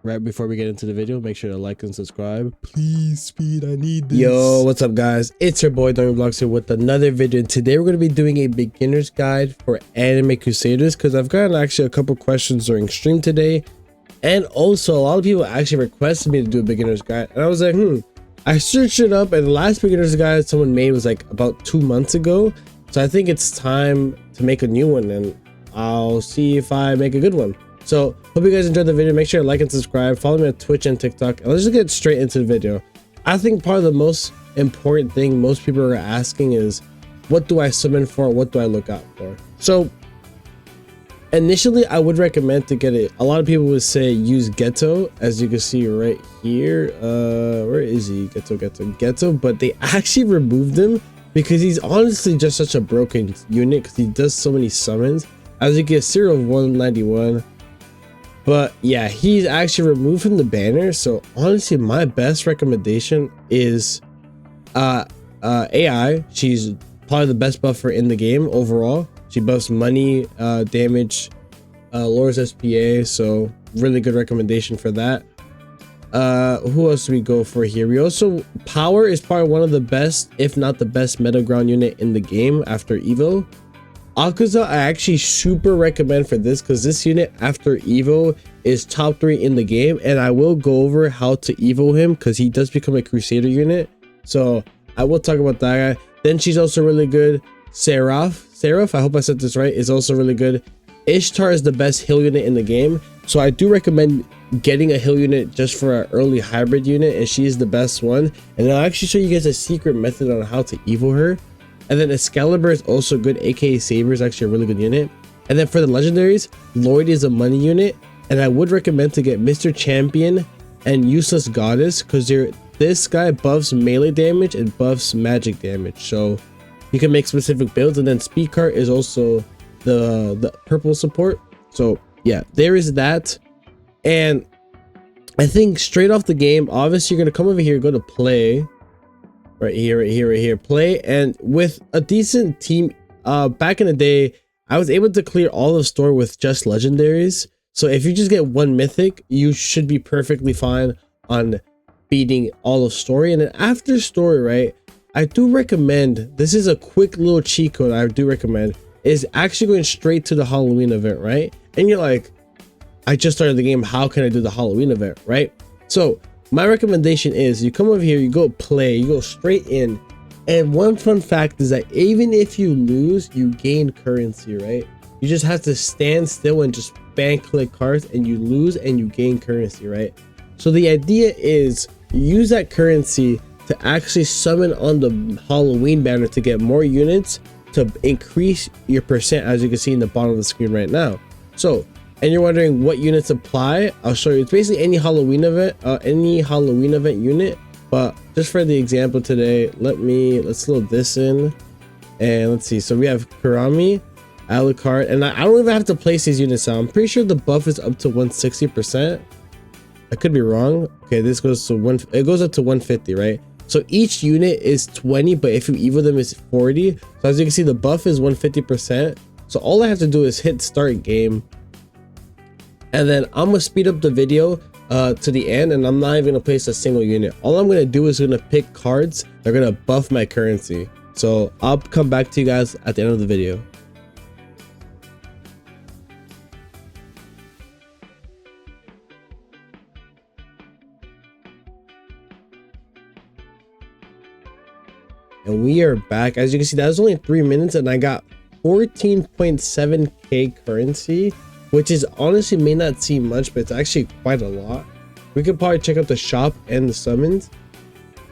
right before we get into the video, make sure to like and subscribe. Please, speed, I need this. Yo, what's up guys? It's your boy Roblox here with another video, and today we're going to be doing a beginner's guide for anime Crusaders because I've gotten actually a couple questions during stream today, and also a lot of people actually requested me to do a beginner's guide, and I was like, I searched it up, and the last beginner's guide someone made was like about 2 months ago, so I think it's time to make a new one, and I'll see if I make a good one. So hope you guys enjoyed the video. Make sure to like and subscribe, follow me on Twitch and TikTok, and let's just get straight into the video. I think part of the most important thing most people are asking is, what do I summon for? What do I look out for? So initially I would recommend to get it. A lot of people would say use Ghetto, as you can see right here. Where is he? Ghetto, but they actually removed him because he's honestly just such a broken unit because he does so many summons. As you get 0 of 191. But yeah, he's actually removed from the banner. So honestly, my best recommendation is AI. She's probably the best buffer in the game overall. She buffs money, damage, lowers SPA. So really good recommendation for that. Who else do we go for here? We also, power is probably one of the best, if not the best meta ground unit in the game after Evo. Akaza I actually super recommend for this because this unit after Evo is top 3 in the game, and I will go over how to Evo him because he does become a Crusader unit, so I will talk about that guy. Then she's also really good. Seraph, I hope I said this right, is also really good. Ishtar is the best heal unit in the game, so I do recommend getting a heal unit just for an early hybrid unit, and she is the best one. And I'll actually show you guys a secret method on how to Evo her. And then Excalibur is also good, aka Saber is actually a really good unit. And then for the legendaries, Lloyd is a money unit, and I would recommend to get Mr. Champion and Useless Goddess because this guy buffs melee damage and buffs magic damage, so you can make specific builds. And then Speedcart is also the purple support. So yeah, there is that. And I think straight off the game, obviously you're gonna come over here, go to play. Right here, play, and with a decent team, back in the day, I was able to clear all of store with just legendaries. So if you just get one mythic, you should be perfectly fine on beating all of story. And then after story, right, I do recommend, this is a quick little cheat code I do recommend, is actually going straight to the Halloween event, right? And you're like, I just started the game, how can I do the Halloween event, right? So my recommendation is you come over here, you go play, you go straight in. And one fun fact is that even if you lose, you gain currency, right? You just have to stand still and just bang click cards, and you lose and you gain currency, right? So the idea is use that currency to actually summon on the Halloween banner to get more units to increase your percent, as you can see in the bottom of the screen right now. So, and you're wondering what units apply, I'll show you. It's basically any Halloween event unit. But just for the example today, let's load this in, and let's see. So we have Kurami, Alucard, and I don't even have to place these units out. I'm pretty sure the buff is up to 160%. I could be wrong. Okay, this goes to it goes up to 150, right? So each unit is 20, but if you evo them is 40. So as you can see, the buff is 150%. So all I have to do is hit start game. And then I'm gonna speed up the video to the end, and I'm not even gonna place a single unit. All I'm gonna do is gonna pick cards that are gonna buff my currency. So I'll come back to you guys at the end of the video. And we are back. As you can see, that was only 3 minutes, and I got 14.7k currency, which is honestly may not seem much, but it's actually quite a lot. We could probably check out the shop and the summons.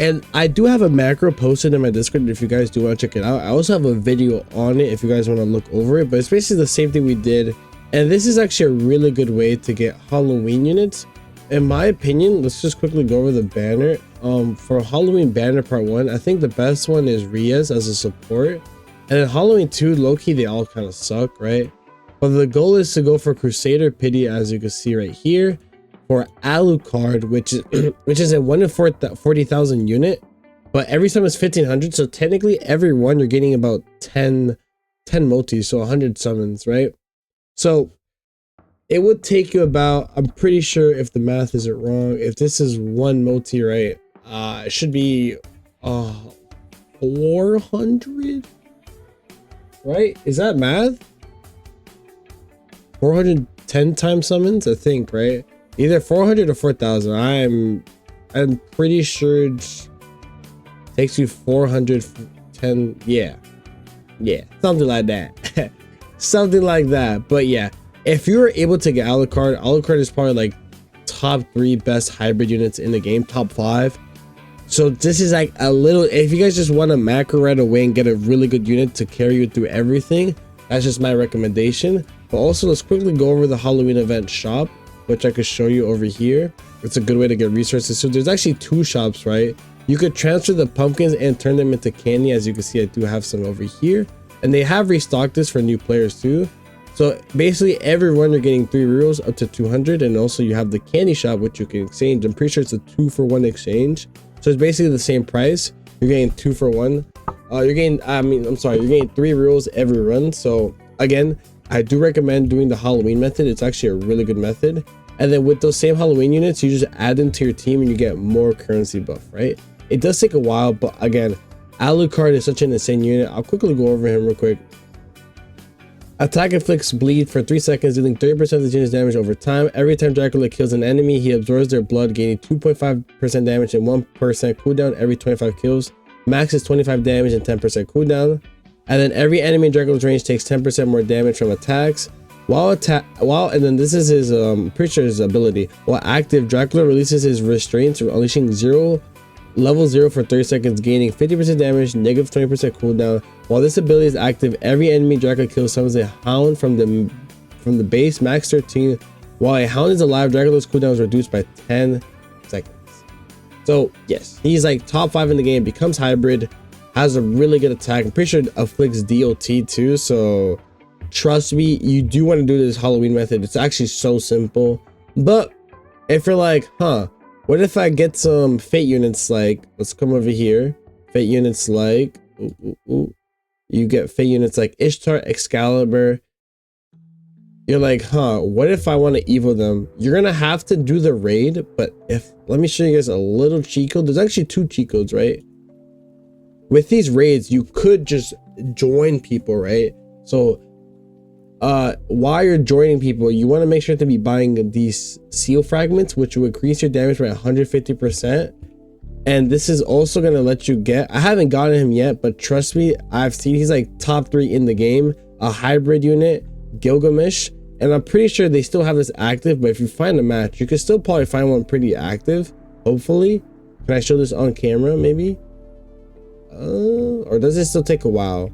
And I do have a macro posted in my Discord if you guys do want to check it out. I also have a video on it if you guys want to look over it, but it's basically the same thing we did. And this is actually a really good way to get Halloween units. In my opinion, let's just quickly go over the banner. For Halloween banner part 1, I think the best one is Rias as a support. And then Halloween 2, low-key, they all kind of suck, right? But the goal is to go for Crusader Pity, as you can see right here, for Alucard, which is a 1 in 40,000 unit, but every time it's 1500. So technically, every one you're getting about 10 multis, so 100 summons, right? So it would take you about, I'm pretty sure if the math isn't wrong, if this is one multi, right, it should be 400, right? Is that math? 410 times summons, I think, right? Either 400 or 4,000. I'm pretty sure it takes you 410. Yeah, something like that. Something like that. But yeah, if you were able to get Alucard is probably like top 3 best hybrid units in the game, top 5. So this is like a little, if you guys just want a macro right away and get a really good unit to carry you through everything, that's just my recommendation. But also, let's quickly go over the Halloween event shop, which I could show you over here. It's a good way to get resources. So there's actually 2 shops, right? You could transfer the pumpkins and turn them into candy. As you can see, I do have some over here, and they have restocked this for new players too. So basically every run you're getting 3 rerolls up to 200, and also you have the candy shop, which you can exchange. I'm pretty sure it's a 2-for-1 exchange. So it's basically the same price. You're getting 2-for-1. You're getting 3 rerolls every run. So again, I do recommend doing the Halloween method. It's actually a really good method. And then with those same Halloween units, you just add them to your team and you get more currency buff, right? It does take a while, but again, Alucard is such an insane unit. I'll quickly go over him real quick. Attack inflicts bleed for 3 seconds, dealing 30% of the unit's damage over time. Every time Dracula kills an enemy, he absorbs their blood, gaining 2.5% damage and 1% cooldown every 25 kills. Max is 25 damage and 10% cooldown. And then every enemy in Dracula's range takes 10% more damage from attacks. And then this is his pretty sure his ability. While active, Dracula releases his restraints, unleashing level 0 for 30 seconds, gaining 50% damage, negative 20% cooldown. While this ability is active, every enemy Dracula kills summons a hound from the base, max 13. While a hound is alive, Dracula's cooldown is reduced by 10 seconds. So yes, he's like top 5 in the game, becomes hybrid, has a really good attack. I'm pretty sure it afflicts DOT too, so trust me, you do want to do this Halloween method. It's actually so simple. But if you're like, what if I get some fate units? Like, let's come over here. Fate units like, you get fate units like Ishtar, Excalibur. You're like, what if I want to evo them? You're gonna have to do the raid, but let me show you guys a little cheat code. There's actually 2 cheat codes, right? With these raids, you could just join people, right? So while you're joining people, you want to make sure to be buying these seal fragments, which will increase your damage by 150%. And this is also going to let you get, I haven't gotten him yet, but trust me, I've seen he's like top 3 in the game, a hybrid unit, Gilgamesh. And I'm pretty sure they still have this active, but if you find a match, you can still probably find one pretty active, hopefully. Can I show this on camera maybe? Or does it still take a while?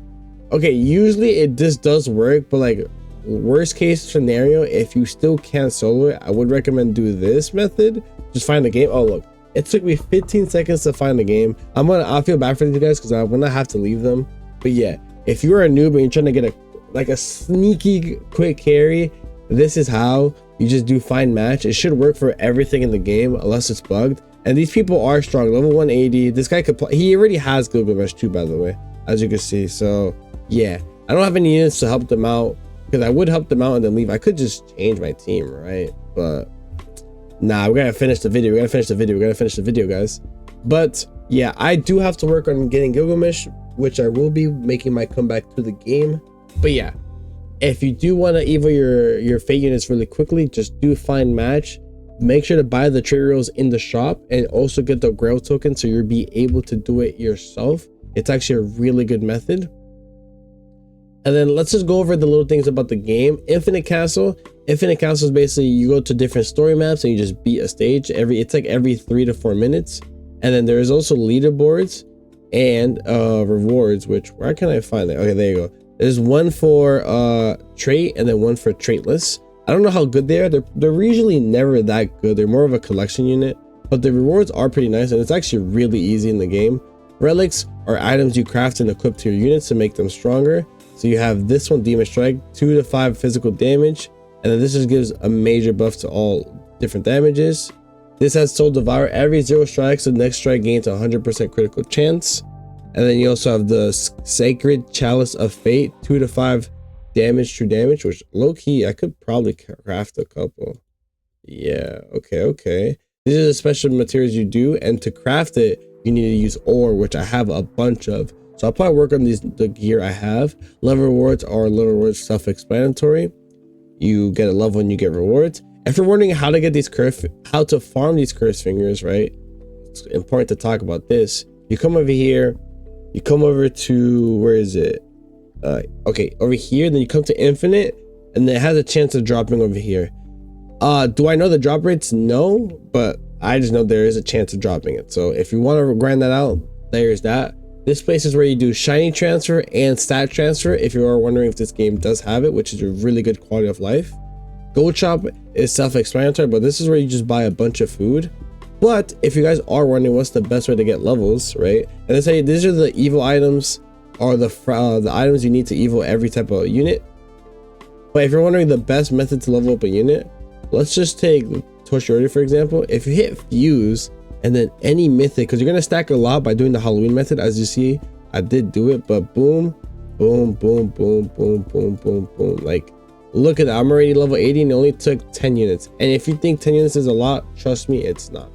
Okay, usually this does work, but like worst case scenario, if you still can't solo it, I would recommend do this method. Just find the game. Oh look, it took me 15 seconds to find the game. I feel bad for these guys because I'm gonna have to leave them. But yeah, if you're a noob and you're trying to get a sneaky quick carry, this is how you just do find match. It should work for everything in the game unless it's bugged. And these people are strong, level 180. This guy could play, he already has Gilgamesh too, by the way, as you can see. So yeah, I don't have any units to help them out, because I would help them out and then leave. I could just change my team, right? But nah, we gotta finish the video. Guys. But yeah, I do have to work on getting Gilgamesh, which I will be making my comeback to the game. But yeah, if you do want to evo your fate units really quickly, just do find match. Make sure to buy the trade reels in the shop and also get the grail token so you'll be able to do it yourself. It's actually a really good method. And then let's just go over the little things about the game. Infinite Castle is basically you go to different story maps and you just beat a stage it's like every 3 to 4 minutes. And then there's also leaderboards and rewards, which where can I find it? Okay, there you go. There's one for trait and then one for traitless. I don't know how good they are. They're usually never that good. They're more of a collection unit, but the rewards are pretty nice and it's actually really easy in the game. Relics are items you craft and equip to your units to make them stronger. So you have this one, Demon Strike, 2 to 5 physical damage, and then this just gives a major buff to all different damages. This has Soul Devour. Every 0 strikes, the next strike gains 100% critical chance. And then you also have the Sacred Chalice of Fate, 2 to 5 damage, true damage, which low-key I could probably craft a couple. Yeah, okay. These are the special materials you do, and to craft it you need to use ore, which I have a bunch of. So I'll probably work on the gear I have. Level rewards are self-explanatory. You get a level and you get rewards. If you're wondering how to get these how to farm these cursed fingers, right? It's important to talk about this. You come over here, you come over to, where is it? Okay, over here, then you come to infinite, and then it has a chance of dropping over here. Do I know the drop rates? No, but I just know there is a chance of dropping it. So if you want to grind that out, there's that. This place is where you do shiny transfer and stat transfer, if you are wondering if this game does have it, which is a really good quality of life. Gold shop is self-explanatory, but this is where you just buy a bunch of food. But if you guys are wondering what's the best way to get levels, right? And they say these are the evil items, or the items you need to evil every type of unit. But if you're wondering the best method to level up a unit, let's just take Tortured, for example. If you hit fuse and then any mythic, because you're gonna stack a lot by doing the Halloween method, as you see, I did do it, but boom, boom, boom, boom, boom, boom, boom, boom. Like, look at that, I'm already level 80 and it only took 10 units. And if you think 10 units is a lot, trust me, it's not.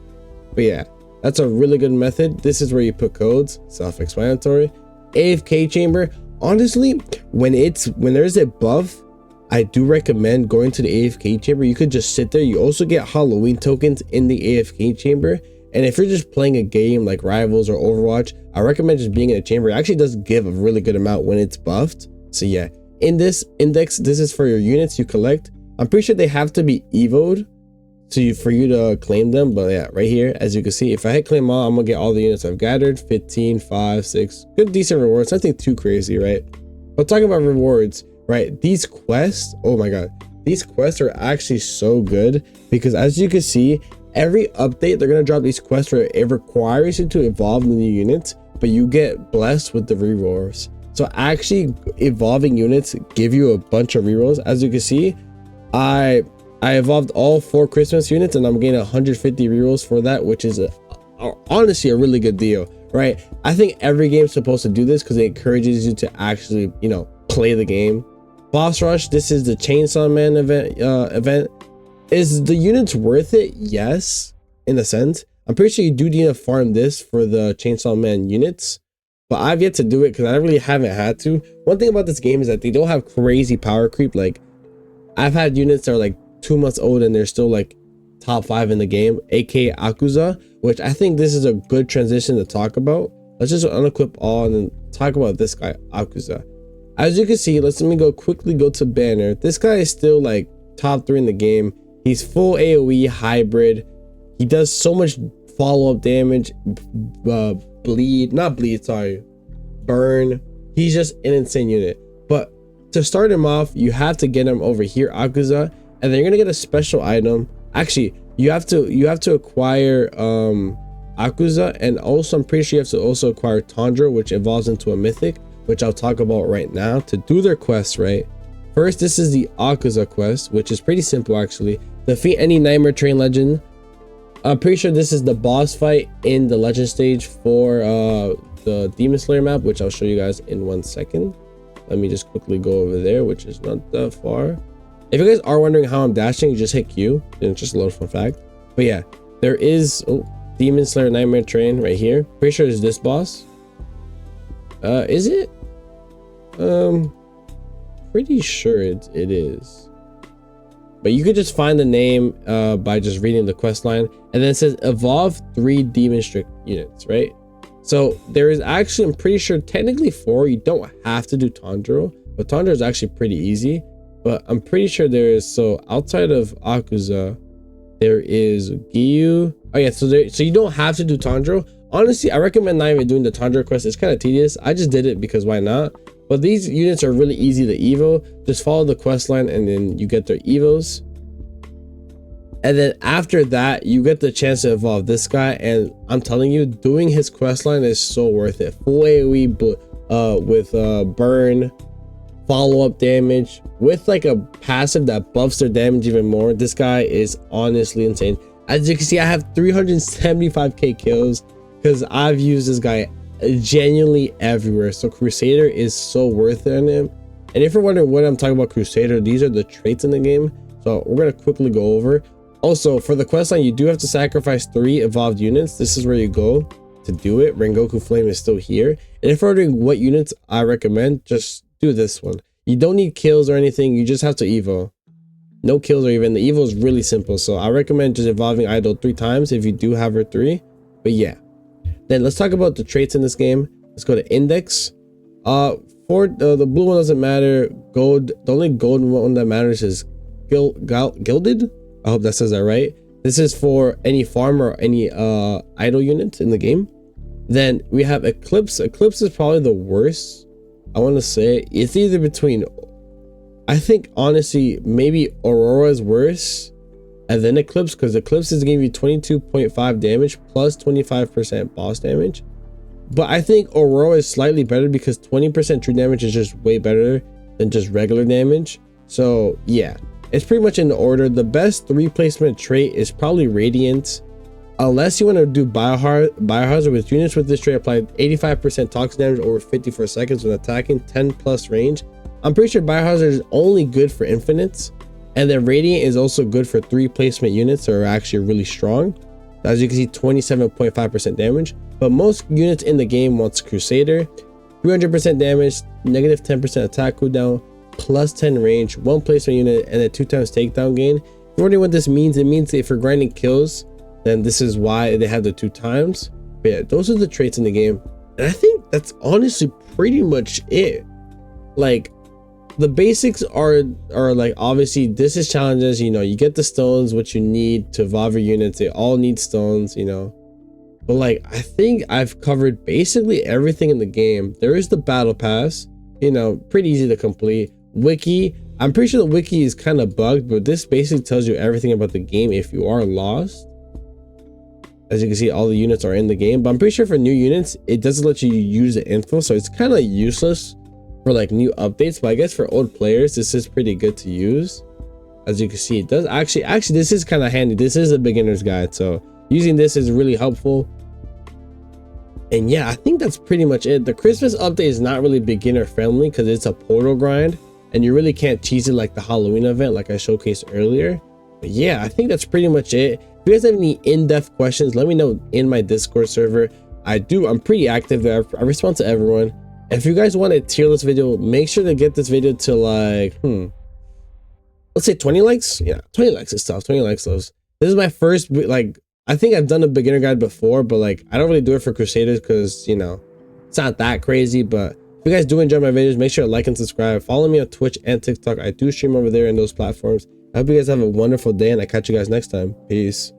But yeah, that's a really good method. This is where you put codes, self-explanatory. AFK chamber, honestly, when there's a buff, I do recommend going to the AFK chamber. You could just sit there. You also get Halloween tokens in the AFK chamber. And if you're just playing a game like Rivals or Overwatch, I recommend just being in a chamber. It actually does give a really good amount when it's buffed. So yeah, in this index, this is for your units you collect. I'm pretty sure they have to be evoed for you to claim them. But yeah, right here, as you can see, if I hit claim all, I'm gonna get all the units I've gathered. 15, 5, 6, good decent rewards, nothing too crazy, right? But talking about rewards, right, these quests, oh my god, these quests are actually so good, because as you can see, every update they're gonna drop these quests where it requires you to evolve the new units, but you get blessed with the rerolls. So actually evolving units give you a bunch of rerolls. As you can see, I evolved all 4 Christmas units and I'm getting 150 rerolls for that, which is honestly a really good deal, right? I think every game's supposed to do this because it encourages you to actually, you know, play the game. Boss rush, this is the Chainsaw Man event. Is the units worth it? Yes, in a sense. I'm pretty sure you do need to farm this for the Chainsaw Man units, but I've yet to do it because I really haven't had to. One thing about this game is that they don't have crazy power creep. Like, I've had units that are like 2 months old and they're still like top 5 in the game, aka Akuza, which I think this is a good transition to talk about. Let's just unequip all and then talk about this guy, Akuza. As you can see, let me quickly go to banner. This guy is still like top 3 in the game. He's full AoE hybrid. He does so much follow-up damage, burn. He's just an insane unit. But to start him off, you have to get him over here, Akuza, and then you're gonna get a special item. Actually, you have to acquire Akuza, and also I'm pretty sure you have to also acquire Tundra, which evolves into a mythic, which I'll talk about right now. To do their quests, right? First, this is the Akuza quest, which is pretty simple actually. Defeat any Nightmare Train legend. I'm pretty sure this is the boss fight in the legend stage for the Demon Slayer map, which I'll show you guys in 1 second. Let me just quickly go over there, which is not that far. If you guys are wondering how I'm dashing, just hit Q, and it's just a little fun fact. But yeah, there is Demon Slayer Nightmare Train right here. Pretty sure it's this boss. Is it? Pretty sure it is. But you could just find the name by just reading the quest line, and then it says evolve 3 demon strict units, right? So there is actually, I'm pretty sure technically 4. You don't have to do Tanjiro, but Tanjiro is actually pretty easy. But I'm pretty sure there is, so outside of Akuza, there is Giyu. Oh yeah, so you don't have to do Tanjiro. Honestly, I recommend not even doing the Tanjiro quest. It's kind of tedious. I just did it because why not? But these units are really easy to evo. Just follow the quest line and then you get their evos. And then after that, you get the chance to evolve this guy. And I'm telling you, doing his quest line is so worth it. Full AoE with burn, follow-up damage, with like a passive that buffs their damage even more. This guy is honestly insane. As you can see, I have 375k kills because I've used this guy genuinely everywhere. So Crusader is so worth it on him. And if you're wondering what I'm talking about Crusader, these are the traits in the game. So we're going to quickly go over. Also, for the questline, you do have to sacrifice 3 evolved units. This is where you go to do it. Rengoku Flame is still here. And if you're wondering what units I recommend, just do this one. You don't need kills or anything. You just have to evo. No kills or even. The evo is really simple. So I recommend just evolving Idol 3 times if you do have her 3. But yeah. Then let's talk about the traits in this game. Let's go to index. For the blue one doesn't matter. Gold. The only gold one that matters is gilded. I hope that says that right. This is for any farm or any idle unit in the game. Then we have eclipse. Eclipse is probably the worst. I want to say it's either between, I think honestly maybe Aurora is worse and then eclipse, because eclipse is giving you 22.5 damage plus 25% boss damage. But I think Aurora is slightly better because 20% true damage is just way better than just regular damage. So yeah, it's pretty much in the order. The best 3 placement trait is probably Radiant. Unless you want to do Biohazard, with units with this trait apply 85% toxic damage over 54 seconds when attacking, 10 plus range. I'm pretty sure Biohazard is only good for infinites. And then Radiant is also good for 3 placement units that are actually really strong. As you can see, 27.5% damage. But most units in the game wants Crusader, 300% damage, negative 10% attack cooldown, plus 10 range, 1 placement unit, and a 2 times takedown gain. If you're wondering what this means, it means if you're grinding kills, then this is why they have the 2 times. But yeah, those are the traits in the game. And I think that's honestly pretty much it. Like, the basics are like, obviously this is challenges, you know, you get the stones, what you need to evolve your units. They all need stones, you know. But like, I think I've covered basically everything in the game. There is the battle pass, you know, pretty easy to complete. Wiki, I'm pretty sure the wiki is kind of bugged, but this basically tells you everything about the game if you are lost. As you can see, all the units are in the game, but I'm pretty sure for new units, it doesn't let you use the info, so it's kind of useless for like new updates. But I guess for old players, this is pretty good to use. As you can see, it does actually this is kind of handy. This is a beginner's guide, so using this is really helpful. And yeah, I think that's pretty much it. The Christmas update is not really beginner friendly because it's a portal grind and you really can't cheese it like the Halloween event like I showcased earlier. But yeah, I think that's pretty much it. If you guys have any in-depth questions, let me know in my Discord server. I'm pretty active there. I respond to everyone. If you guys want a tier list video, make sure to get this video to like let's say 20 likes. Yeah, 20 likes is tough. 20 likes those. This is my first, like, I think I've done a beginner guide before, but like I don't really do it for Crusaders because, you know, it's not that crazy. But if you guys do enjoy my videos, make sure to like and subscribe. Follow me on Twitch and TikTok. I do stream over there in those platforms. I hope you guys have a wonderful day and I catch you guys next time. Peace.